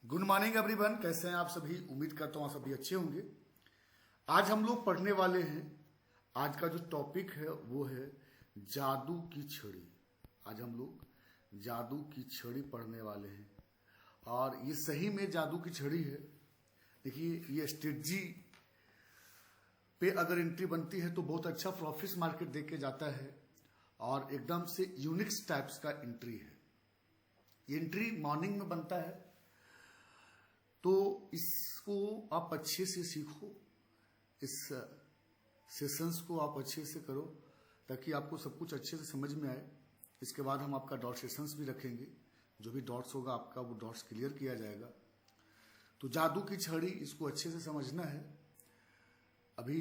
Good morning everyone. कैसे हैं आप सभी? उम्मीद करता हूँ आप सभी अच्छे होंगे। आज हम लोग पढ़ने वाले हैं, आज का जो टॉपिक है वो है जादू की छड़ी। आज हम लोग जादू की छड़ी पढ़ने वाले हैं और ये सही में जादू की छड़ी है। देखिए, ये स्ट्रेटजी पे अगर एंट्री बनती है तो बहुत अच्छा प्रॉफिट मार्केट देख के जाता है और एकदम से यूनिक्स टाइप्स का एंट्री है। ये एंट्री मॉर्निंग में बनता है, तो इसको आप अच्छे से सीखो, इस सेशंस को आप अच्छे से करो ताकि आपको सब कुछ अच्छे से समझ में आए। इसके बाद हम आपका डॉट सेशंस भी रखेंगे, जो भी डॉट्स होगा आपका वो डॉट्स क्लियर किया जाएगा। तो जादू की छड़ी, इसको अच्छे से समझना है। अभी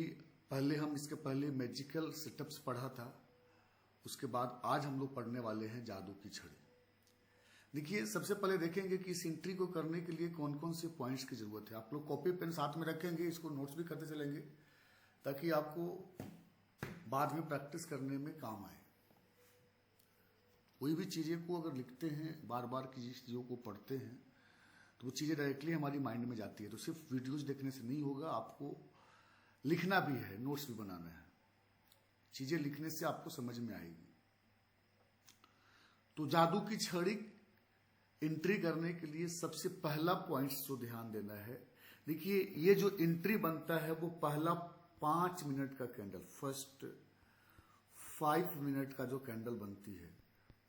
पहले हम इसके पहले मैजिकल सेटअप्स पढ़ा था, उसके बाद आज हम लोग पढ़ने वाले हैं जादू की छड़ी। देखिए, सबसे पहले देखेंगे कि इस एंट्री को करने के लिए कौन कौन से पॉइंट्स की जरूरत है। आप लोग कॉपी पेन साथ में रखेंगे, इसको नोट्स भी करते चलेंगे ताकि आपको बाद में प्रैक्टिस करने में काम आए। कोई भी चीज़ें को अगर लिखते हैं, बार बार की चीज़ों को पढ़ते हैं, तो वो चीज़ें डायरेक्टली हमारी माइंड में जाती है। तो सिर्फ वीडियोज देखने से नहीं होगा, आपको लिखना भी है, नोट्स भी बनाना है। चीज़ें लिखने से आपको समझ में आएगी। तो जादू की छड़ी एंट्री करने के लिए सबसे पहला पॉइंट जो ध्यान देना है, देखिए ये जो एंट्री बनता है वो पहला 5 मिनट का कैंडल, फर्स्ट 5 मिनट का जो कैंडल बनती है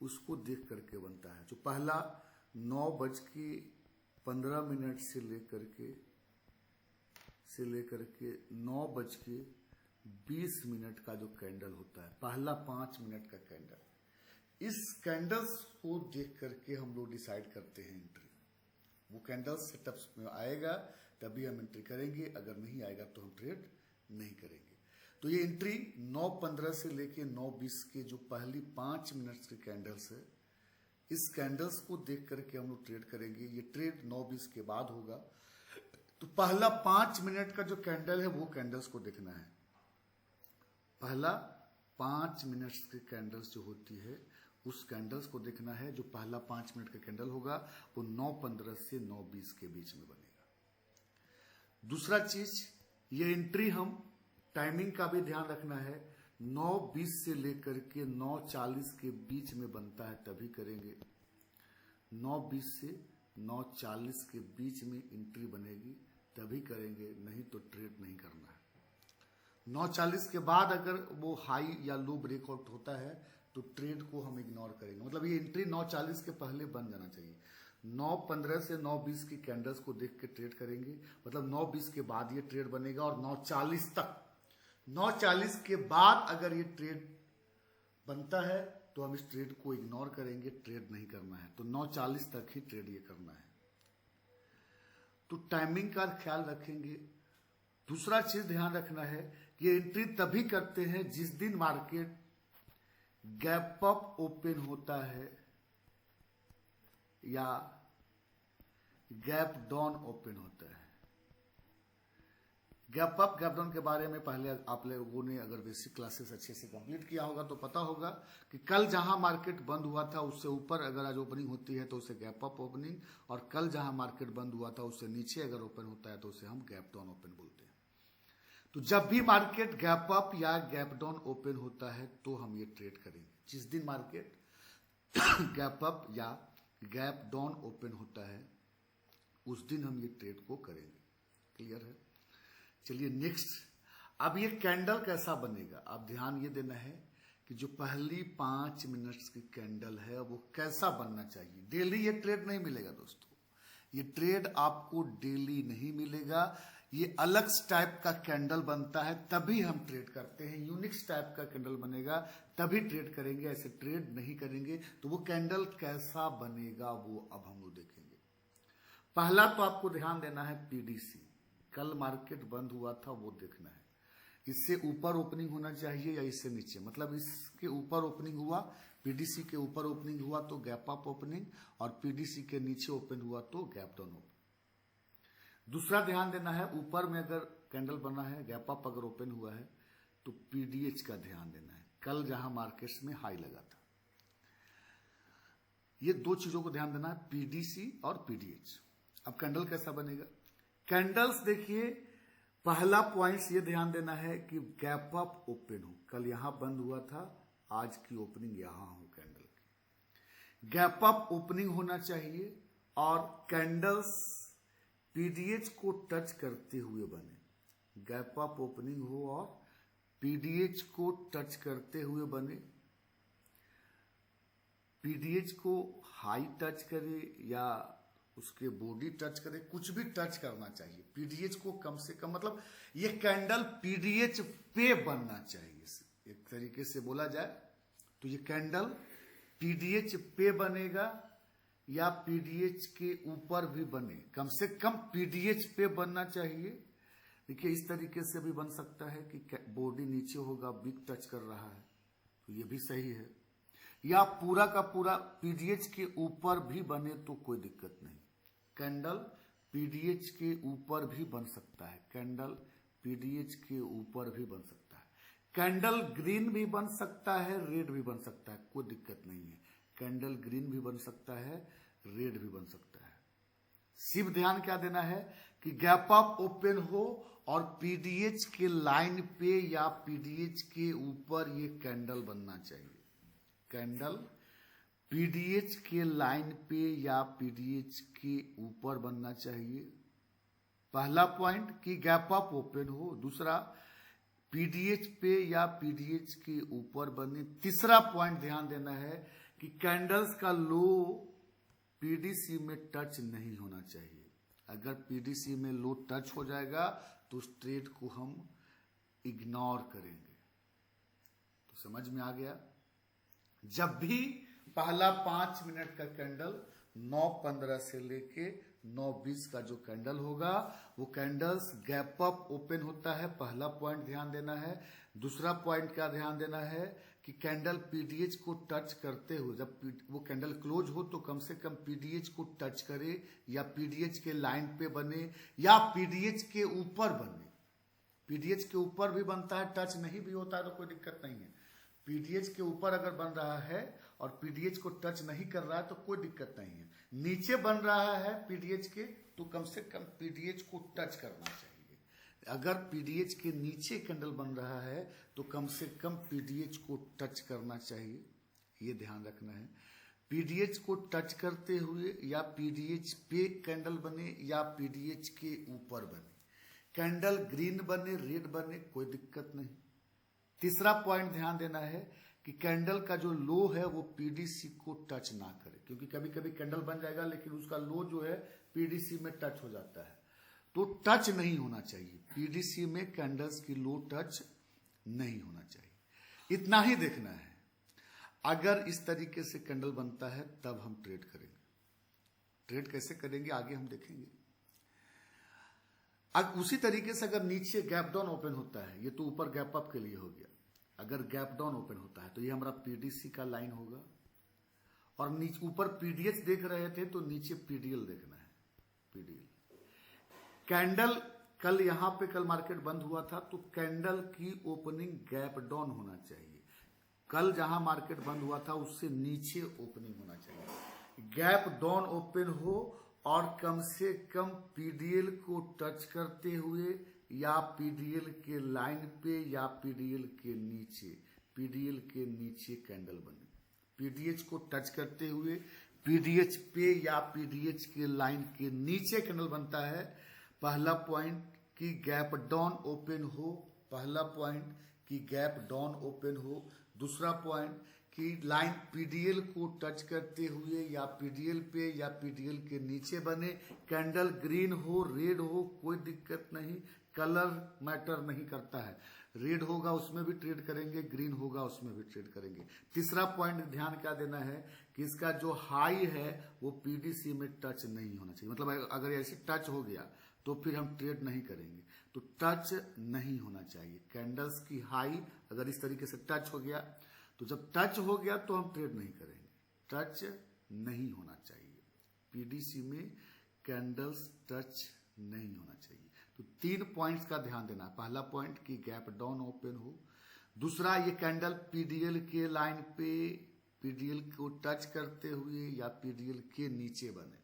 उसको देख करके बनता है। जो पहला 9:15 से लेकर के 9:20 का जो कैंडल होता है, पहला 5 मिनट का कैंडल, इस कैंडल्स को देख करके हम लोग डिसाइड करते हैं एंट्री। वो कैंडल सेटअप्स में आएगा तभी हम एंट्री करेंगे, अगर नहीं आएगा तो हम ट्रेड नहीं करेंगे। तो ये एंट्री 9:15 से लेके 9:20 के जो पहली 5 मिनट्स के कैंडल्स है, इस कैंडल्स को देख करके हम लोग ट्रेड करेंगे। ये ट्रेड 9:20 के बाद होगा। तो पहला 5 मिनट का जो कैंडल है वो कैंडल्स को देखना है। पहला 5 मिनट्स के कैंडल्स जो होती है उस कैंडल्स को देखना है। जो पहला 5 मिनट का कैंडल होगा वो 9:15 से 9:20 के बीच में बनेगा। दूसरा चीज, ये एंट्री हम टाइमिंग का भी ध्यान रखना है। 9:20 से लेकर के 9:40 के बीच में बनता है तभी करेंगे। 9:20 से 9:40 के बीच में एंट्री बनेगी तभी करेंगे, नहीं तो ट्रेड नहीं करना है। 9:40 के बाद अगर वो हाई या लो ब्रेकआउट होता है तो ट्रेड को हम इग्नोर करेंगे। मतलब ये एंट्री 9:40 के पहले बन जाना चाहिए। 9:15 से 9:20 की कैंडल्स को देख के ट्रेड करेंगे, मतलब 9:20 के बाद ये ट्रेड बनेगा और 9:40 तक, 9:40 के बाद अगर ये ट्रेड बनता है तो हम इस ट्रेड को इग्नोर करेंगे, ट्रेड नहीं करना है। तो 9:40 तक ही ट्रेड ये करना है। तो टाइमिंग का ख्याल रखेंगे। दूसरा चीज ध्यान रखना है, ये एंट्री तभी करते हैं जिस दिन मार्केट गैप अप ओपन होता है या गैप डाउन ओपन होता है। गैप अप गैप डाउन के बारे में पहले आप लोगों ने अगर बेसिक क्लासेस अच्छे से कंप्लीट किया होगा तो पता होगा कि कल जहां मार्केट बंद हुआ था उससे ऊपर अगर आज ओपनिंग होती है तो उसे गैप अप ओपनिंग, और कल जहां मार्केट बंद हुआ था उससे नीचे अगर ओपन होता है तो उसे हम गैप डाउन ओपन बोलते हैं। तो जब भी मार्केट गैप अप या गैप डाउन ओपन होता है तो हम ये ट्रेड करेंगे। जिस दिन मार्केट गैप अप या गैप डाउन ओपन होता है उस दिन हम ये ट्रेड को करेंगे। क्लियर है? चलिए नेक्स्ट, अब ये कैंडल कैसा बनेगा, आप ध्यान ये देना है कि जो पहली 5 मिनट्स की कैंडल है वो कैसा बनना चाहिए। डेली ये ट्रेड नहीं मिलेगा दोस्तों, ये ट्रेड आपको डेली नहीं मिलेगा। ये अलग टाइप का कैंडल बनता है तभी हम ट्रेड करते हैं। यूनिक्स टाइप का कैंडल बनेगा तभी ट्रेड करेंगे, ऐसे ट्रेड नहीं करेंगे। तो वो कैंडल कैसा बनेगा वो अब हम लोग देखेंगे। पहला तो आपको ध्यान देना है पीडीसी, कल मार्केट बंद हुआ था वो देखना है। इससे ऊपर ओपनिंग होना चाहिए या इससे नीचे, मतलब इसके ऊपर ओपनिंग हुआ, पीडीसी के ऊपर ओपनिंग हुआ तो गैप अप ओपनिंग, और पीडीसी के नीचे ओपन हुआ तो गैप डाउन ओपनिंग। दूसरा ध्यान देना है, ऊपर में अगर कैंडल बना है, गैप अप अगर ओपन हुआ है तो पीडीएच का ध्यान देना है, कल जहां मार्केट्स में हाई लगा था। ये दो चीजों को ध्यान देना है, पीडीसी और पीडीएच। अब कैंडल कैसा बनेगा? कैंडल्स देखिए, पहला पॉइंट ये ध्यान देना है कि गैप अप ओपन हो। कल यहां बंद हुआ था, आज की ओपनिंग यहां हो कैंडल की। गैप अप ओपनिंग होना चाहिए और कैंडल्स पीडीएच को टच करते हुए बने। गैप अप ओपनिंग हो और पीडीएच को टच करते हुए बने। पीडीएच को हाई टच करे या उसके बॉडी टच करे, कुछ भी टच करना चाहिए। पीडीएच को कम से कम, मतलब ये कैंडल पीडीएच पे बनना चाहिए। एक तरीके से बोला जाए तो ये कैंडल पीडीएच पे बनेगा या पीडीएच के ऊपर भी बने, कम से कम पीडीएच पे बनना चाहिए। देखिए इस तरीके से भी बन सकता है कि बॉडी नीचे होगा, बिग टच कर रहा है, तो ये भी सही है। या पूरा का पूरा पीडीएच के ऊपर भी बने तो कोई दिक्कत नहीं। कैंडल पीडीएच के ऊपर भी बन सकता है, कैंडल पीडीएच के ऊपर भी बन सकता है। कैंडल ग्रीन भी बन सकता है, रेड भी बन सकता है, कोई दिक्कत नहीं है। कैंडल ग्रीन भी बन सकता है, रेड भी बन सकता है। सिर्फ ध्यान क्या देना है कि गैप अप ओपन हो और पीडीएच के लाइन पे या पीडीएच के ऊपर ये कैंडल बनना चाहिए। कैंडल पीडीएच के लाइन पे या पीडीएच के ऊपर बनना चाहिए। पहला पॉइंट कि गैप अप ओपन हो। दूसरा, पीडीएच पे या पीडीएच के ऊपर बने। तीसरा पॉइंट ध्यान देना है कि कैंडल्स का लो पीडीसी में टच नहीं होना चाहिए। अगर पीडीसी में लो टच हो जाएगा तो उस ट्रेड को हम इग्नोर करेंगे। तो समझ में आ गया? जब भी पहला 5 मिनट का कैंडल 9:15 से लेके 9:20 का जो कैंडल होगा, वो कैंडल्स गैप अप ओपन होता है। पहला पॉइंट ध्यान देना है। दूसरा पॉइंट क्या ध्यान देना है कि कैंडल पीडीएच को टच करते हुए, जब वो कैंडल क्लोज हो तो कम से कम पीडीएच को टच करे या पीडीएच के लाइन पे बने या पीडीएच के ऊपर बने। पीडीएच के ऊपर भी बनता है, टच नहीं भी होता है तो कोई दिक्कत नहीं है। पीडीएच के ऊपर अगर बन रहा है और पीडीएच को टच नहीं कर रहा है तो कोई दिक्कत नहीं है। नीचे बन रहा है पीडीएच के तो कम से कम पीडीएच को टच करना चाहिए। अगर पीडीएच के नीचे कैंडल बन रहा है तो कम से कम पीडीएच को टच करना चाहिए, ये ध्यान रखना है। पीडीएच को टच करते हुए या पीडीएच पे कैंडल बने या पीडीएच के ऊपर बने। कैंडल ग्रीन बने, रेड बने, कोई दिक्कत नहीं। तीसरा पॉइंट ध्यान देना है कि कैंडल का जो लो है वो पीडीसी को टच ना करे, क्योंकि कभी कभी कैंडल बन जाएगा लेकिन उसका लो जो है पीडीसी में टच हो जाता है, तो टच नहीं होना चाहिए। पीडीसी में कैंडल्स की लो टच नहीं होना चाहिए। इतना ही देखना है। अगर इस तरीके से कैंडल बनता है तब हम ट्रेड करेंगे। ट्रेड कैसे करेंगे आगे हम देखेंगे। अब उसी तरीके से अगर नीचे गैप डाउन ओपन होता है, ये तो ऊपर गैप अप के लिए हो गया। अगर गैप डाउन ओपन होता है तो ये हमारा पीडीसी का लाइन होगा और नीचे ऊपर पीडीएच देख रहे थे तो नीचे पीडीएल देखना है। पीडीएल कैंडल कल यहां पे कल मार्केट बंद हुआ था तो कैंडल की ओपनिंग गैप डाउन होना चाहिए। कल जहां मार्केट बंद हुआ था उससे नीचे ओपनिंग होना चाहिए। गैप डाउन ओपन हो और कम से कम पीडीएल को टच करते हुए या पीडीएल के लाइन पे या पीडीएल के नीचे कैंडल बने। पीडीएच को टच करते हुए पीडीएच पे या पीडीएच के लाइन के नीचे कैंडल बनता है। पहला पॉइंट कि गैप डाउन ओपन हो। पहला पॉइंट कि गैप डाउन ओपन हो। दूसरा पॉइंट कि लाइन पीडीएल को टच करते हुए या पीडीएल पे या पीडीएल के नीचे बने। कैंडल ग्रीन हो, रेड हो, कोई दिक्कत नहीं, कलर मैटर नहीं करता है। रेड होगा उसमें भी ट्रेड करेंगे, ग्रीन होगा उसमें भी ट्रेड करेंगे। तीसरा पॉइंट ध्यान क्या देना है कि इसका जो हाई है वो पीडीसी में टच नहीं होना चाहिए। मतलब अगर ऐसे टच हो गया तो फिर हम ट्रेड नहीं करेंगे, तो टच नहीं होना चाहिए। कैंडल्स की हाई अगर इस तरीके से टच हो गया तो जब टच हो गया तो हम ट्रेड नहीं करेंगे। टच नहीं होना चाहिए, पीडीसी में कैंडल्स टच नहीं होना चाहिए। तो 3 पॉइंट्स का ध्यान देना। पहला पॉइंट कि गैप डाउन ओपन हो। दूसरा, ये कैंडल पीडीएल के लाइन पे पीडीएल को टच करते हुए या पीडीएल के नीचे बने।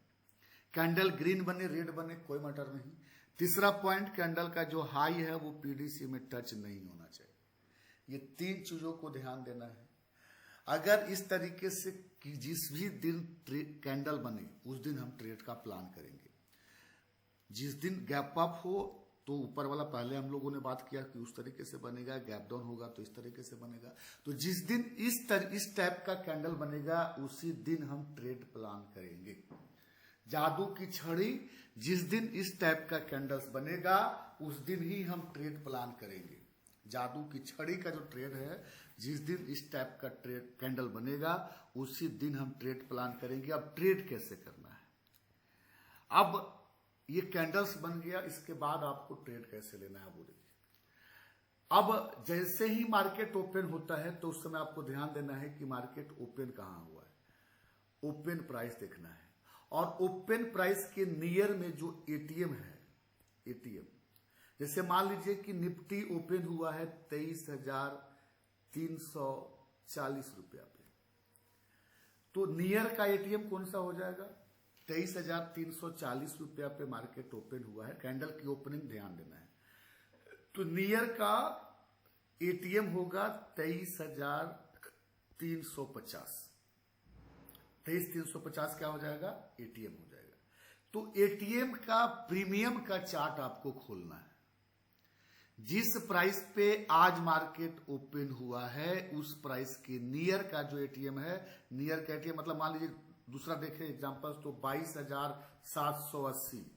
कैंडल ग्रीन बने रेड बने कोई मैटर नहीं। तीसरा पॉइंट, कैंडल का जो हाई है वो पीडीसी में टच नहीं होना चाहिए। ये 3 चीजों को ध्यान देना है। अगर इस तरीके से कि जिस भी दिन कैंडल बने उस दिन हम ट्रेड का प्लान करेंगे। जिस दिन गैप अप हो तो ऊपर वाला पहले हम लोगों ने बात किया कि उस तरीके से बनेगा, गैप डाउन होगा तो इस तरीके से बनेगा। तो जिस दिन इस टाइप का कैंडल बनेगा उसी दिन हम ट्रेड प्लान करेंगे। जादू की छड़ी, जिस दिन इस टाइप का कैंडल्स बनेगा उस दिन ही हम ट्रेड प्लान करेंगे। जादू की छड़ी का जो ट्रेड है, जिस दिन इस टाइप का ट्रेड कैंडल बनेगा उसी दिन हम ट्रेड प्लान करेंगे। अब ट्रेड कैसे करना है? अब ये कैंडल्स बन गया, इसके बाद आपको ट्रेड कैसे लेना है वो देखिए। अब जैसे ही मार्केट ओपन होता है तो उस समय आपको ध्यान देना है कि मार्केट ओपन कहां हुआ है। ओपन प्राइस देखना है और ओपन प्राइस के नियर में जो एटीएम है, एटीएम जैसे मान लीजिए कि निफ्टी ओपन हुआ है 23,340 रुपया पे, तो नियर का एटीएम कौन सा हो जाएगा? 23,340 रुपया पे मार्केट ओपन हुआ है। कैंडल की ओपनिंग ध्यान देना है। तो नियर का एटीएम होगा 23,350। 23,350 क्या हो जाएगा? एटीएम हो जाएगा। तो एटीएम का प्रीमियम का चार्ट आपको खोलना है। जिस प्राइस पे आज मार्केट ओपन हुआ है उस प्राइस के नियर का जो एटीएम है, नियर का एटीएम मतलब मान लीजिए दूसरा देखें एग्जांपल, तो 22,780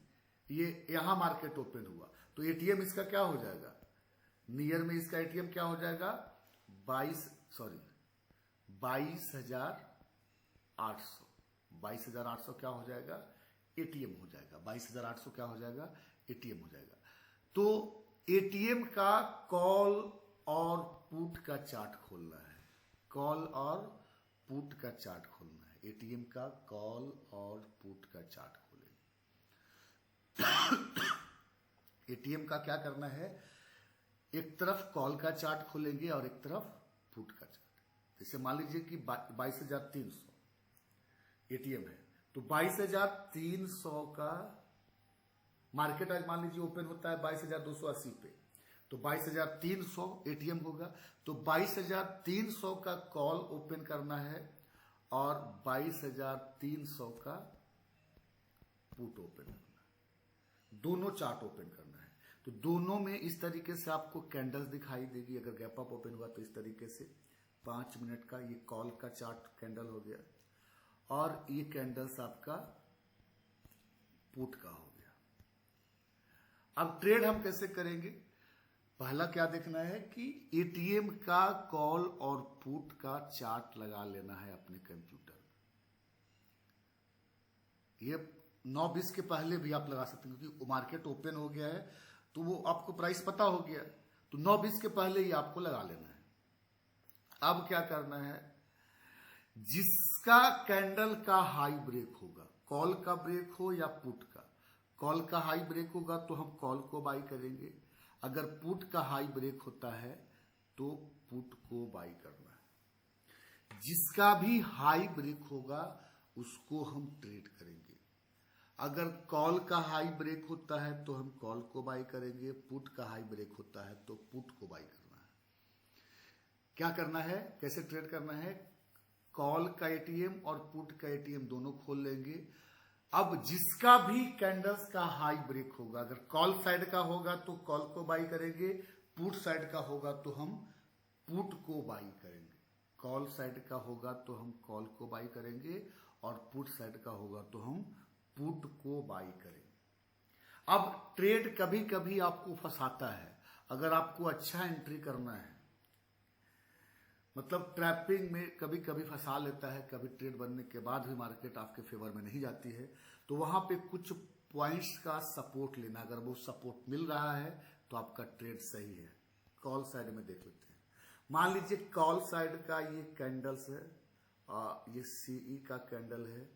ये यहां मार्केट ओपन हुआ तो एटीएम इसका क्या हो जाएगा? नियर में इसका एटीएम क्या हो जाएगा? 22,800। 22,800 क्या हो जाएगा? एटीएम हो जाएगा। 22,800 क्या हो जाएगा? एटीएम हो जाएगा। तो एटीएम का कॉल और पुट का चार्ट खोलना है। कॉल और पुट का चार्ट खोलना है। एटीएम का कॉल और पुट का चार्ट खोलेंगे। एटीएम का क्या करना है? एक तरफ कॉल का चार्ट खोलेंगे और एक तरफ पुट का चार्ट। जैसे मान लीजिए कि 22,300 एटीएम है, तो 22,300 का मार्केट आज मान लीजिए ओपन होता है 22,280 पे, तो 22,300 एटीएम होगा। तो 22,300 का कॉल ओपन करना है और 22,300 का पुट ओपन करना है। दोनों चार्ट ओपन करना है। तो दोनों में इस तरीके से आपको कैंडल्स दिखाई देगी। अगर गैप अप ओपन हुआ तो इस तरीके से 5 मिनट का ये कॉल का चार्ट कैंडल हो गया और ये कैंडल्स आपका पुट का हो गया। अब ट्रेड हम कैसे करेंगे? पहला क्या देखना है कि एटीएम का कॉल और पुट का चार्ट लगा लेना है अपने कंप्यूटर में। ये 9:20 के पहले भी आप लगा सकते हैं क्योंकि मार्केट ओपन हो गया है तो वो आपको प्राइस पता हो गया, तो 9:20 के पहले ही आपको लगा लेना है। अब क्या करना है? जिसका कैंडल का हाई ब्रेक होगा, कॉल का ब्रेक हो या पुट का, कॉल का हाई ब्रेक होगा तो हम कॉल को बाई करेंगे। अगर पुट का हाई ब्रेक होता है तो पुट को बाई करना है। जिसका भी हाई ब्रेक होगा उसको हम ट्रेड करेंगे। अगर कॉल का हाई ब्रेक होता है तो हम कॉल को बाई करेंगे, पुट का हाई ब्रेक होता है तो पुट को बाई करना है। क्या करना है? कैसे ट्रेड करना है? कॉल का एटीएम और पुट का एटीएम दोनों खोल लेंगे। अब जिसका भी कैंडल्स का हाई ब्रेक होगा, अगर कॉल साइड का होगा तो कॉल को बाई करेंगे, पुट साइड का होगा तो हम पुट को बाई करेंगे। कॉल साइड का होगा तो हम कॉल को बाई करेंगे और पुट साइड का होगा तो हम पुट को बाई करेंगे। अब ट्रेड कभी कभी आपको फंसाता है। अगर आपको अच्छा एंट्री करना है, मतलब ट्रैपिंग में कभी कभी फंसा लेता है, कभी ट्रेड बनने के बाद भी मार्केट आपके फेवर में नहीं जाती है, तो वहां पे कुछ पॉइंट्स का सपोर्ट लेना। अगर वो सपोर्ट मिल रहा है तो आपका ट्रेड सही है। कॉल साइड में देख लेते हैं। मान लीजिए कॉल साइड का ये कैंडल्स है, ये सीई का कैंडल है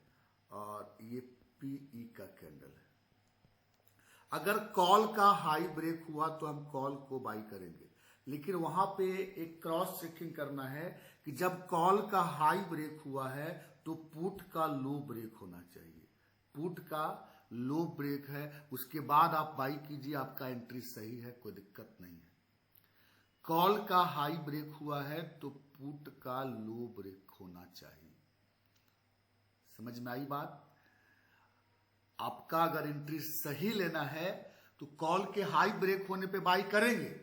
और ये पीई का कैंडल है। अगर कॉल का हाई ब्रेक हुआ तो हम कॉल को बाई करेंगे, लेकिन वहां पे एक क्रॉस चेकिंग करना है कि जब कॉल का हाई ब्रेक हुआ है तो पुट का लो ब्रेक होना चाहिए। पुट का लो ब्रेक है, उसके बाद आप बाई कीजिए, आपका एंट्री सही है, कोई दिक्कत नहीं है। कॉल का हाई ब्रेक हुआ है तो पुट का लो ब्रेक होना चाहिए। समझ में आई बात? आपका अगर एंट्री सही लेना है तो कॉल के हाई ब्रेक होने पे बाई करेंगे,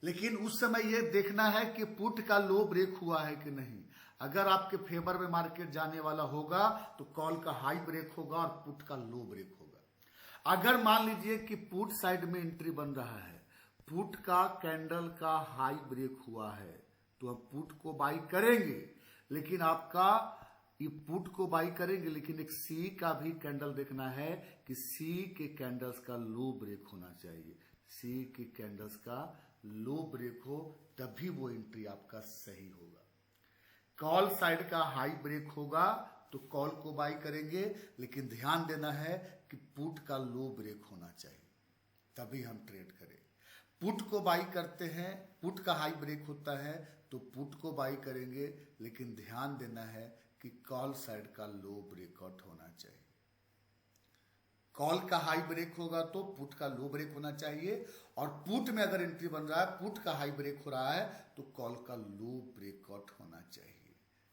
लेकिन उस समय यह देखना है कि पुट का लो ब्रेक हुआ है कि नहीं। अगर आपके फेवर में मार्केट जाने वाला होगा तो कॉल का हाई ब्रेक होगा और पुट का लो ब्रेक होगा। अगर मान लीजिए कि पुट साइड में एंट्री बन रहा है, पुट का कैंडल का हाई ब्रेक हुआ है, तो हम पुट को बाई करेंगे, लेकिन आपका ये पुट को बाई करेंगे, लेकिन एक सी का भी कैंडल देखना है कि सी के कैंडल्स का लो ब्रेक होना चाहिए। सी के कैंडल्स का लो ब्रेक हो तभी वो एंट्री आपका सही होगा। कॉल साइड का हाई ब्रेक होगा तो कॉल को बाई करेंगे, लेकिन ध्यान देना है कि पुट का लो ब्रेक होना चाहिए, तभी हम ट्रेड करें। पुट को बाई करते हैं, पुट का हाई ब्रेक होता है तो पुट को बाई करेंगे, लेकिन ध्यान देना है कि कॉल साइड का लो ब्रेकआउट होना चाहिए। कॉल का हाई ब्रेक होगा तो पुट का लो ब्रेक होना चाहिए, और पुट में अगर एंट्री बन रहा है, पुट का हाई ब्रेक हो रहा है तो कॉल का लो ब्रेकआउट होना चाहिए।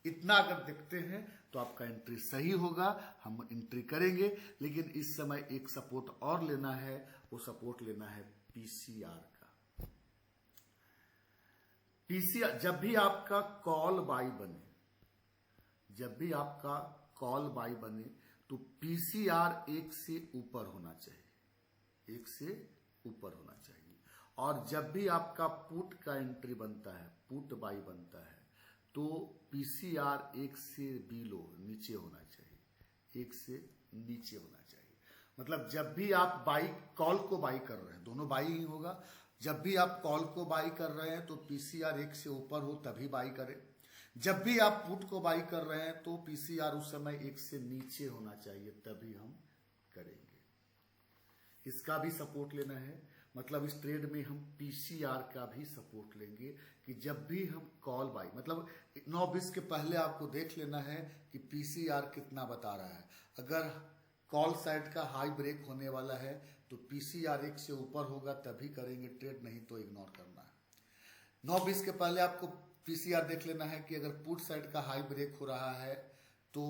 इतना अगर देखते हैं तो आपका एंट्री सही होगा, हम एंट्री करेंगे। लेकिन इस समय एक सपोर्ट और लेना है, वो सपोर्ट लेना है पीसीआर का। पीसीआर जब भी आपका कॉल बाई बने, जब भी आपका कॉल बाई बने तो पीसीआर 1 से ऊपर होना चाहिए, 1 से ऊपर होना चाहिए। और जब भी आपका पुट का एंट्री बनता है, पुट बाई बनता है, तो पीसीआर 1 से बिलो नीचे होना चाहिए, 1 से नीचे होना चाहिए। मतलब जब भी आप बाई कॉल को बाई कर रहे हैं, दोनों बाई ही होगा, जब भी आप कॉल को बाई कर रहे हैं तो पीसीआर 1 से ऊपर हो तभी बाई करें। जब भी आप पुट को बाई कर रहे हैं तो पीसीआर उस समय 1 से नीचे होना चाहिए, तभी हम करेंगे। इसका भी सपोर्ट लेना है, मतलब इस ट्रेड में हम पीसीआर का भी सपोर्ट लेंगे कि जब भी हम कॉल बाई, मतलब 9:20 के पहले आपको देख लेना है कि पीसीआर कितना बता रहा है। अगर कॉल साइड का हाई ब्रेक होने वाला है तो पीसीआर 1 से ऊपर होगा तभी करेंगे ट्रेड, नहीं तो इग्नोर करना है। 9:20 के पहले आपको पीसीआर देख लेना है कि अगर पुट साइड का हाई ब्रेक हो रहा है तो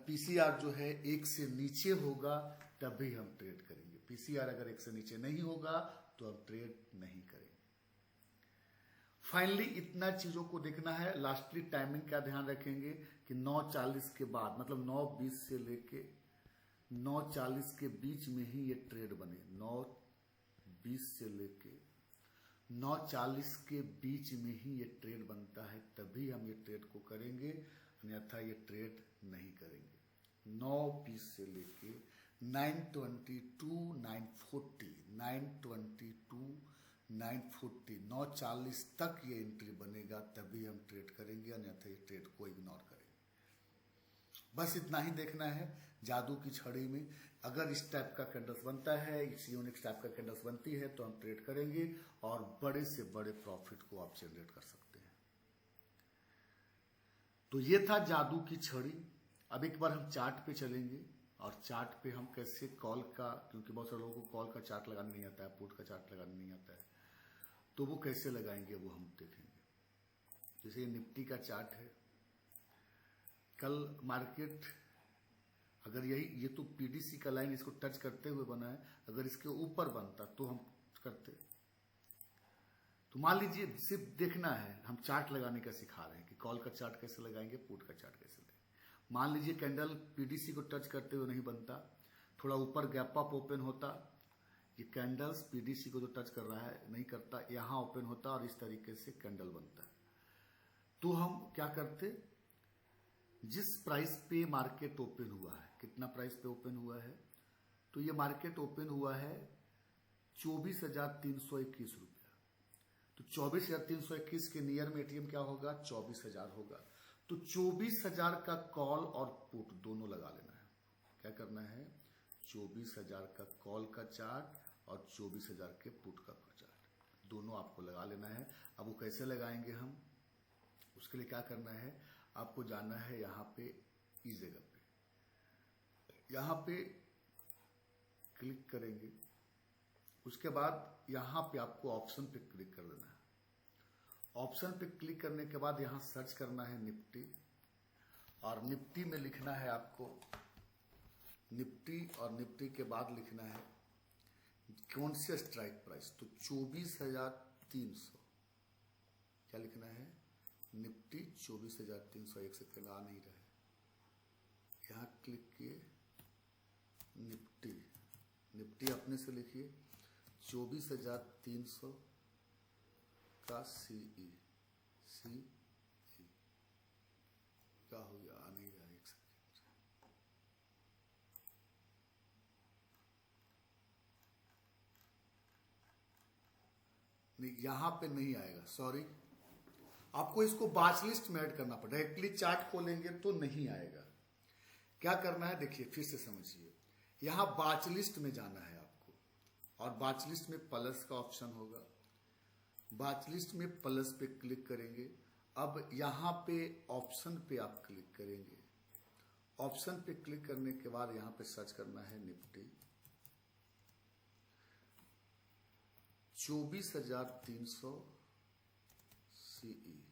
पीसीआर जो है 1 से नीचे होगा तभी हम ट्रेड करेंगे। पीसीआर अगर 1 से नीचे नहीं होगा तो हम ट्रेड नहीं करेंगे। फाइनली इतना चीजों को देखना है। लास्टली टाइमिंग का ध्यान रखेंगे कि 9:40 के बाद, मतलब 9:20 से लेके 9:40 के बीच में ही ये ट्रेड बने। 9:20 से लेके 9:40 के बीच में ही ये ट्रेड बनता है, तभी हम ये ट्रेड को करेंगे, अन्यथा ये ट्रेड नहीं करेंगे। 9:20 से लेके 9:22, 9:40, 9:22, 9:40, 9:40 तक ये एंट्री बनेगा, तभी हम ट्रेड करेंगे, अन्यथा ये ट्रेड को इग्नोर करेंगे। बस इतना ही देखना है। जादू की छड़ी में अगर इस टाइप का कैंडल्स बनता है, इस यूनिक टाइप का कैंडल्स बनती है तो हम ट्रेड करेंगे और बड़े से बड़े प्रॉफिट को आप जनरेट कर सकते हैं। तो ये था जादू की छड़ी। अब एक बार हम चार्ट पे चलेंगे और चार्ट पे हम कैसे कॉल का, क्योंकि बहुत सारे लोगों को कॉल का चार्ट लगाना नहीं आता है, पुट का चार्ट लगाना नहीं आता है, तो वो कैसे लगाएंगे वो हम देखेंगे। जैसे ये निफ्टी का चार्ट है, कल मार्केट अगर ये तो पीडीसी का लाइन इसको टच करते हुए बना है, अगर इसके ऊपर बनता तो हम करते। तो मान लीजिए सिर्फ देखना है, हम चार्ट लगाने का सिखा रहे हैं कि कॉल का चार्ट कैसे लगाएंगे, पुट का चार्ट कैसे लगाएंगे। मान लीजिए कैंडल पीडीसी को टच करते हुए नहीं बनता, थोड़ा ऊपर गैप अप ओपन होता, ये कैंडल्स पीडीसी को जो टच कर रहा है नहीं करता, यहां ओपन होता और इस तरीके से कैंडल बनता है। तो हम क्या करते, जिस प्राइस पे मार्केट ओपन हुआ है, कितना प्राइस पे ओपन हुआ है, तो ये मार्केट ओपन हुआ है 24,321 रुपया। तो 24,321 के नियर में एटीएम क्या होगा, 24,000 होगा। तो 24,000 का कॉल और पुट दोनों लगा लेना है। क्या करना है, 24,000 का कॉल का चार्ट और 24,000 के पुट का चार्ट दोनों आपको लगा लेना है। अब वो कैसे लगाएंगे हम, उसके लिए क्या करना है, आपको जाना है यहाँ पे, इस जगह पे, यहाँ पे क्लिक करेंगे, उसके बाद यहाँ पे आपको ऑप्शन पे क्लिक कर देना है। ऑप्शन पे क्लिक करने के बाद यहाँ सर्च करना है निफ्टी, और निफ्टी में लिखना है आपको निफ्टी, और निफ्टी के बाद लिखना है कौन से स्ट्राइक प्राइस, तो 24,300। क्या लिखना है? निफ्टी 24,300। एक सेकेंड, आ नहीं रहा है, यहाँ क्लिक किए, निफ्टी, निफ्टी अपने से लिखिए 24,300 का सीई, सी क्या हो गया, आ नहीं रहा है, एक सेकेंड। नहीं, यहां पे नहीं आएगा, सॉरी, आपको इसको बाच लिस्ट में ऐड करना पड़ेगा। डायरेक्टली चार्ट खोलेंगे तो नहीं आएगा। क्या करना है देखिए, फिर से समझिए, यहां बाच लिस्ट में जाना है आपको, और बाच लिस्ट में प्लस का ऑप्शन होगा। बाच लिस्ट में प्लस पे क्लिक करेंगे। अब यहां पे ऑप्शन पे आप क्लिक करेंगे। ऑप्शन पे क्लिक करने के बाद यहां पे सर्च करना है निफ्टी 24,300 सीई।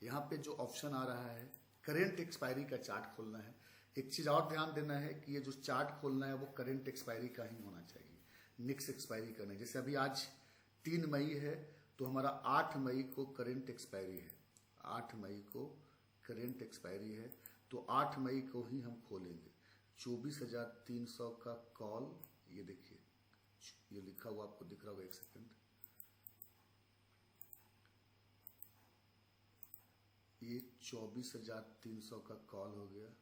यहां पे जो ऑप्शन आ रहा है करेंट एक्सपायरी का चार्ट खोलना है। एक चीज और ध्यान देना है कि ये जो चार्ट खोलना है वो करेंट एक्सपायरी का ही होना चाहिए, नेक्स्ट एक्सपायरी का नहीं। जैसे अभी आज 3 मई है तो हमारा 8 मई को करेंट एक्सपायरी है, 8 मई को करेंट एक्सपायरी है, तो 8 मई को ही हम खोलेंगे। 24,300 का कॉल, ये देखिए, ये लिखा हुआ आपको दिख रहा होगा, एक सेकंड, ये 24,300 का कॉल हो गया।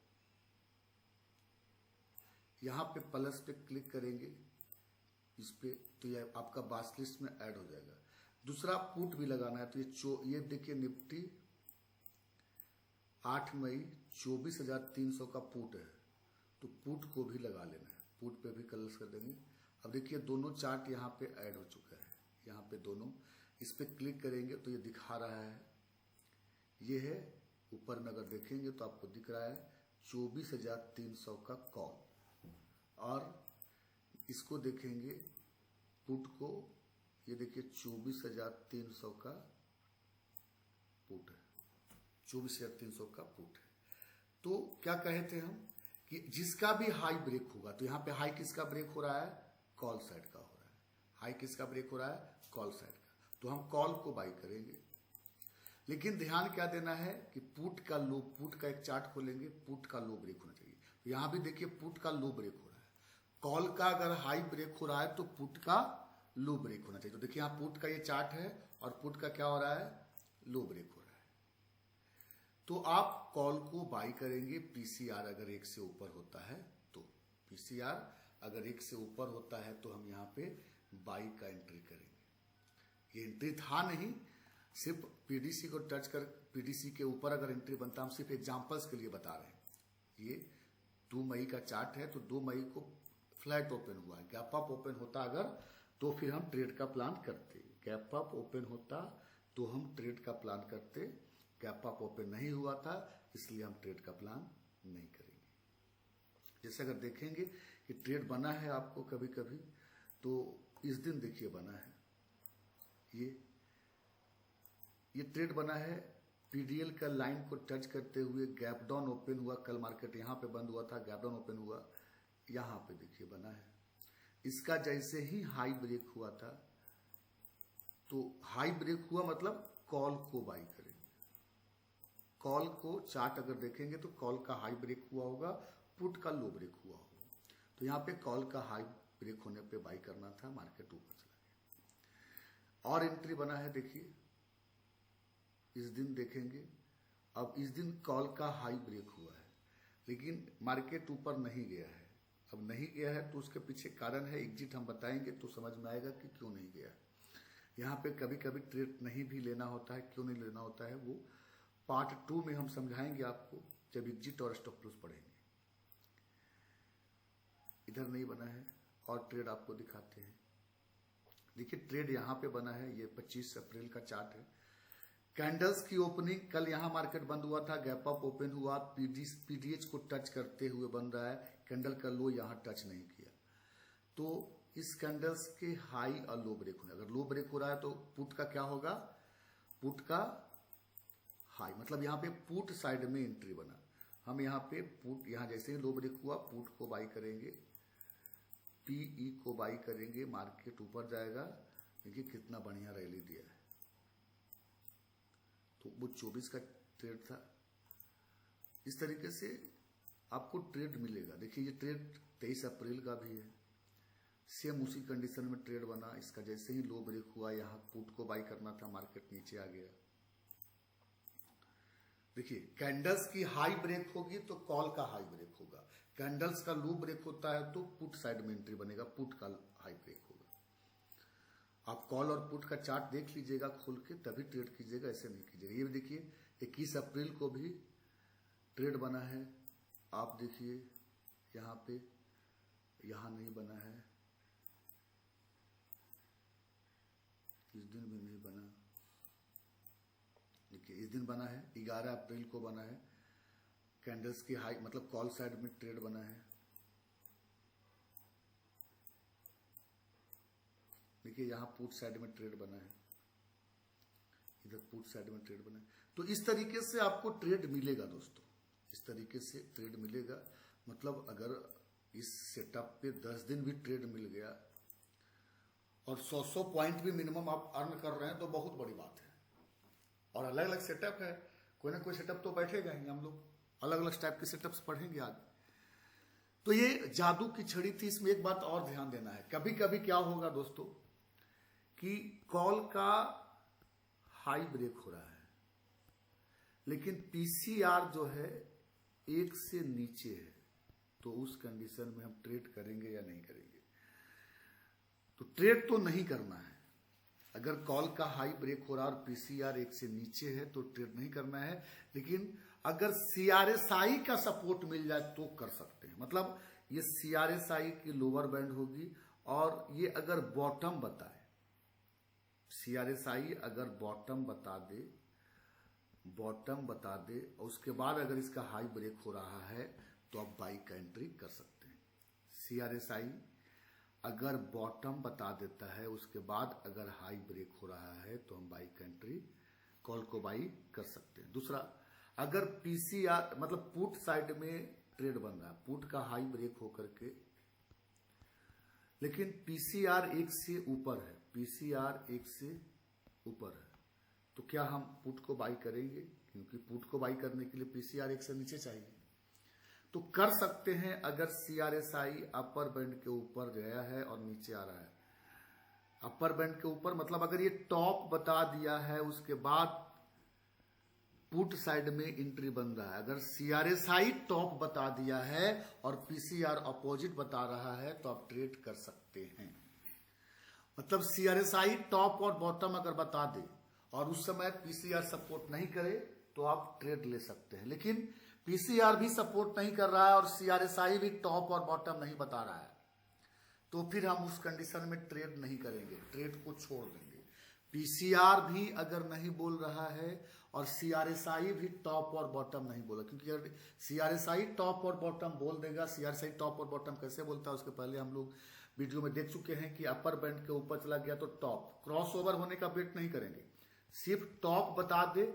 यहां पे प्लस पे क्लिक करेंगे इस पे, तो ये आपका बास लिस्ट में ऐड हो जाएगा। दूसरा पुट भी लगाना है, तो ये देखिए निफ्टी 8 मई 24,300 का पुट है, तो पुट को भी लगा लेना है, पुट पे भी कलर्स कर देंगे। अब देखिए दोनों चार्ट यहाँ पे ऐड हो चुका है, यहाँ पे दोनों, इस पे क्लिक करेंगे तो ये दिखा रहा है, ये है ऊपर में, अगर देखेंगे तो आपको दिख रहा है 24,300 का कॉल, और इसको देखेंगे पुट को, ये देखिए 24,300 का पुट है, 24,300 का पुट है। तो क्या कहे थे हम कि जिसका भी हाई ब्रेक होगा, तो यहाँ पे हाई किसका ब्रेक हो रहा है? कॉल साइड का हो रहा है। हाई किसका ब्रेक हो रहा है? कॉल साइड का, तो हम कॉल को बाई करेंगे। लेकिन ध्यान क्या देना है कि पुट का लो, पुट का एक चार्ट खोलेंगे, पुट का लो ब्रेक होना चाहिए। तो यहां भी देखिए पुट का लो ब्रेक हो रहा है। कॉल का अगर हाई ब्रेक हो रहा है तो पुट का लो ब्रेक होना चाहिए। तो देखिए यहाँ पुट का ये चार्ट है, और पुट का क्या हो रहा है? लो ब्रेक हो रहा है। तो आप कॉल को बाई करेंगे, पीसीआर अगर 1 से ऊपर होता है तो, पीसीआर अगर 1 से ऊपर होता है तो हम यहाँ पे बाई का एंट्री करेंगे। ये एंट्री था नहीं, सिर्फ पीडीसी को टच कर, पीडीसी के ऊपर अगर एंट्री बनता, हम सिर्फ एग्जांपल्स के लिए बता रहे हैं। ये 2 मई का चार्ट है, तो 2 मई को फ्लैट ओपन हुआ है, गैप अप ओपन होता अगर तो फिर हम ट्रेड का प्लान करते, गैप अप ओपन होता तो हम ट्रेड का प्लान करते। गैप अप ओपन नहीं हुआ था, इसलिए हम ट्रेड का प्लान नहीं करेंगे। जैसे अगर देखेंगे कि ट्रेड बना है आपको कभी कभी, तो इस दिन देखिए बना है, ये ट्रेड बना है, पीडीएल का लाइन को टच करते हुए गैप डाउन ओपन हुआ। कल मार्केट यहाँ पे बंद हुआ था, गैप डाउन ओपन हुआ, यहाँ पे देखिए बना है। इसका जैसे ही हाई ब्रेक हुआ था, तो हाई ब्रेक हुआ मतलब कॉल को बाई करेंगे। कॉल को चार्ट अगर देखेंगे तो कॉल का हाई ब्रेक हुआ होगा, पुट का लो ब्रेक हुआ होगा, तो यहाँ पे कॉल का हाई ब्रेक होने पे बाई करना था, मार्केट ऊपर चला गया। और एंट्री बना है देखिए, इस दिन देखेंगे, अब इस दिन कॉल का हाई ब्रेक हुआ है, लेकिन मार्केट ऊपर नहीं गया है। अब नहीं गया है तो उसके पीछे कारण है, एग्जिट हम बताएंगे तो समझ में आएगा कि क्यों नहीं गया। यहाँ पे कभी कभी ट्रेड नहीं भी लेना होता है, क्यों नहीं लेना होता है वो पार्ट 2 में हम समझाएंगे आपको, जब एग्जिट और स्टॉप लॉस पढ़ेंगे। इधर नहीं बना है, और ट्रेड आपको दिखाते हैं। देखिए ट्रेड यहाँ पे बना है, ये 25 अप्रैल का चार्ट है। कैंडल्स की ओपनिंग, कल यहां मार्केट बंद हुआ था, गैप अप ओपन हुआ, पीडीएच को टच करते हुए बन रहा है, कैंडल का लो यहां टच नहीं किया। तो इस कैंडल्स के हाई और लो ब्रेक होने, अगर लो ब्रेक हो रहा है तो पुट का क्या होगा, पुट का हाई, मतलब यहाँ पे पुट साइड में एंट्री बना। हम यहाँ पे पुट, यहाँ जैसे ही लो ब्रेक हुआ पुट को बाई करेंगे, पीई को बाई करेंगे, मार्केट ऊपर जाएगा। देखिए कितना बढ़िया रैली दिया है। तो वो 24 का ट्रेड था। इस तरीके से आपको ट्रेड मिलेगा। देखिए ये ट्रेड 23 अप्रैल का भी है, सेम उसी कंडीशन में ट्रेड बना। इसका जैसे ही लो ब्रेक हुआ, यहाँ पुट को बाई करना था, मार्केट नीचे आ गया। देखिए कैंडल्स की हाई ब्रेक होगी तो कॉल का हाई ब्रेक होगा, कैंडल्स का लो ब्रेक होता है तो पुट साइड में एंट्री बनेगा, पुट का हाई ब्रेक होगा। आप कॉल और पुट का चार्ट देख लीजिएगा खोल के, तभी ट्रेड कीजिएगा, ऐसे नहीं कीजिएगा। ये भी देखिए 21 अप्रैल को भी ट्रेड बना है, आप देखिए यहाँ पे, यहाँ नहीं बना है, इस दिन भी नहीं बना। देखिए इस दिन बना है, 11 अप्रैल को बना है, कैंडल्स की हाई मतलब कॉल साइड में ट्रेड बना है। देखिए यहाँ पुट साइड में ट्रेड बना है, इधर पुट साइड में ट्रेड बना है। तो इस तरीके से आपको ट्रेड मिलेगा दोस्तों, इस तरीके से ट्रेड मिलेगा। मतलब अगर इस सेटअप पे 10 दिन भी ट्रेड मिल गया और 100 पॉइंट भी मिनिमम आप अर्न कर रहे हैं तो बहुत बड़ी बात है। और अलग अलग सेटअप है, कोई ना कोई सेटअप तो बैठेगा ही, हम लोग अलग अलग टाइप के सेटअप्स पढ़ेंगे आज। तो ये जादू की छड़ी थी। इसमें एक बात और ध्यान देना है, कभी कभी क्या होगा दोस्तों कि कॉल का हाई ब्रेक हो रहा है लेकिन पीसीआर जो है 1 से नीचे है, तो उस कंडीशन में हम ट्रेड करेंगे या नहीं करेंगे। तो ट्रेड तो नहीं करना है। अगर कॉल का हाई ब्रेक हो रहा है और पीसीआर 1 से नीचे है तो ट्रेड नहीं करना है। लेकिन अगर सीआरएसआई का सपोर्ट मिल जाए तो कर सकते हैं। मतलब ये सीआरएसआई की लोअर बैंड होगी और ये अगर बॉटम बताए, सीआरएसआई अगर बॉटम बता दे और उसके बाद अगर इसका हाई ब्रेक हो रहा है तो आप बाई का एंट्री कर सकते हैं। सीआरएसआई अगर बॉटम बता देता है उसके बाद अगर हाई ब्रेक हो रहा है तो हम बाई का एंट्री, कॉल को बाई कर सकते हैं। दूसरा, अगर पीसीआर मतलब पुट साइड में ट्रेड बन रहा है, पुट का हाई ब्रेक होकर के, लेकिन पीसीआर 1 से ऊपर है, पीसीआर 1 से ऊपर है, तो क्या हम पुट को बाई करेंगे? क्योंकि पुट को बाई करने के लिए पीसीआर 1 से नीचे चाहिए। तो कर सकते हैं अगर सीआरएसआई अपर बैंड के ऊपर गया है और नीचे आ रहा है। अपर बैंड के ऊपर मतलब अगर ये टॉप बता दिया है उसके बाद पुट साइड में एंट्री बन रहा है। अगर सीआरएसआई टॉप बता दिया है और पीसीआर अपोजिट बता रहा है तो आप ट्रेड कर सकते हैं। मतलब सीआरएसआई टॉप और बॉटम अगर बता दे और उस समय पीसीआर सपोर्ट नहीं करे तो आप ट्रेड ले सकते हैं। लेकिन पीसीआर भी सपोर्ट नहीं कर रहा है और सीआरएसआई भी टॉप और बॉटम नहीं बता रहा है, तो फिर हम उस कंडीशन में ट्रेड नहीं करेंगे, ट्रेड को छोड़ देंगे। पीसीआर भी अगर नहीं बोल रहा है और सीआरएसआई भी टॉप और बॉटम नहीं बोला, क्योंकि अगर सीआरएसआई टॉप और बॉटम बोल देगा, सीआरएसआई टॉप और बॉटम कैसे बोलता है उसके पहले हम लोग वीडियो में देख चुके हैं कि अपर बैंड के ऊपर चला गया तो टॉप, क्रॉस ओवर होने का वेट नहीं करेंगे, सिर्फ टॉप बता दे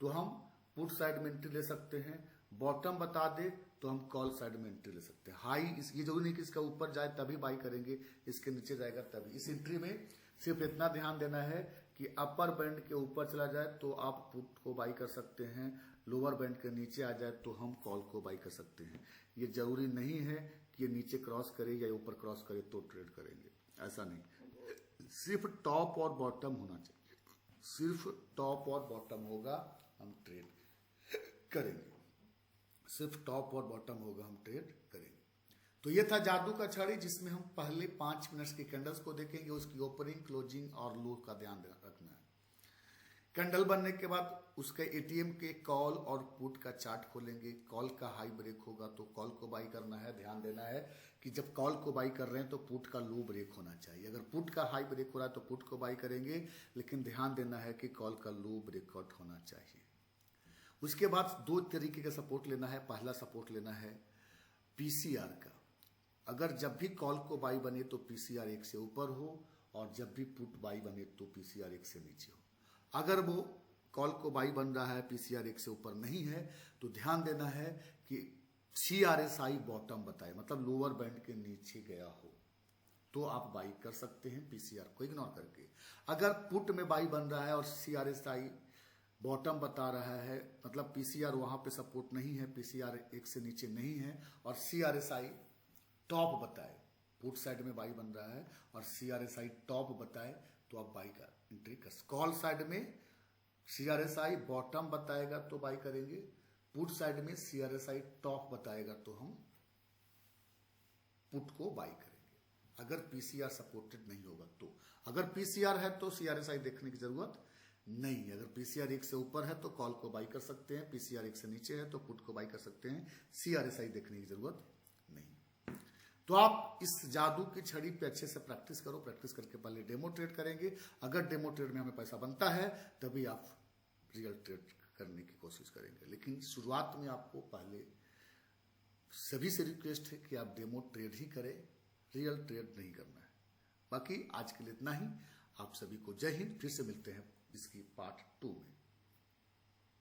तो हम पुट साइड में एंट्री ले सकते हैं, बॉटम बता दे तो हम कॉल साइड में एंट्री ले सकते हैं। हाई ये जरूरी नहीं कि इसका ऊपर जाए तभी बाई करेंगे, इसके नीचे जाएगा तभी। इस एंट्री में सिर्फ इतना ध्यान देना है कि अपर बैंड के ऊपर चला जाए तो आप पुट को बाई कर सकते हैं, लोअर बैंड के नीचे आ जाए तो हम कॉल को बाई कर सकते हैं। ये जरूरी नहीं है कि ये नीचे क्रॉस करे या ऊपर क्रॉस करे तो ट्रेड करेंगे, ऐसा नहीं। सिर्फ टॉप और बॉटम होना चाहिए, सिर्फ टॉप और बॉटम होगा हम ट्रेड करेंगे, सिर्फ टॉप और बॉटम होगा हम ट्रेड करेंगे। तो ये था जादू का छड़ी जिसमें हम पहले 5 मिनट्स की कैंडल्स को देखेंगे, उसकी ओपनिंग, क्लोजिंग और लो का ध्यान रखना है। कैंडल बनने के बाद उसके एटीएम के कॉल और पुट का चार्ट खोलेंगे। कॉल का हाई ब्रेक होगा तो कॉल को बाई करना है। ध्यान देना है कि जब कॉल को बाई कर रहे हैं तो पुट का लो ब्रेक होना चाहिए। अगर पुट का हाई ब्रेक हो रहा है तो पुट को बाई करेंगे, लेकिन ध्यान देना है कि कॉल का लो ब्रेकआउट होना चाहिए। उसके बाद दो तरीके का सपोर्ट लेना है। पहला सपोर्ट लेना है पीसीआर का। अगर जब भी कॉल को बाई बने तो पीसीआर 1 से ऊपर हो, और जब भी पुट बाई बने तो पीसीआर 1 से नीचे हो। अगर वो कॉल को बाई बन रहा है, पीसीआर 1 से ऊपर नहीं है, तो ध्यान देना है कि सीआरएसआई बॉटम बताए, मतलब लोअर बैंड के नीचे गया हो तो आप बाई कर सकते हैं पीसीआर को इग्नोर करके। अगर पुट में बाई बन रहा है और सीआरएसआई बॉटम बता रहा है, मतलब पीसीआर वहां पे सपोर्ट नहीं है, पीसीआर 1 से नीचे नहीं है, और सीआरएसआई टॉप बताए, पुट साइड में बाई बन रहा है और सीआरएसआई टॉप बताए, तो आप बाई का एंट्री कर। कॉल साइड में सीआरएसआई बॉटम बताएगा तो बाई करेंगे, पुट साइड में सीआरएसआई टॉप बताएगा तो हम पुट को बाई करेंगे। अगर पीसीआर सपोर्टेड नहीं होगा तो। अगर पीसीआर है तो सीआरएसआई देखने की जरूरत नहीं है। अगर पीसीआर 1 से ऊपर है तो कॉल को बाई कर सकते हैं, पीसीआर 1 से नीचे है तो पुट को बाई कर सकते हैं, सीआरएसआई देखने की जरूरत नहीं। तो आप इस जादू की छड़ी पे अच्छे से प्रैक्टिस करो। प्रैक्टिस करके पहले डेमो ट्रेड करेंगे। अगर डेमो ट्रेड में हमें पैसा बनता है तभी आप रियल ट्रेड करने की कोशिश करेंगे। लेकिन शुरुआत में आपको पहले सभी से रिक्वेस्ट है कि आप डेमो ट्रेड ही करें, रियल ट्रेड नहीं करना है। बाकी आज के लिए इतना ही। आप सभी को जय हिंद। फिर से मिलते हैं इसकी पार्ट 2 में।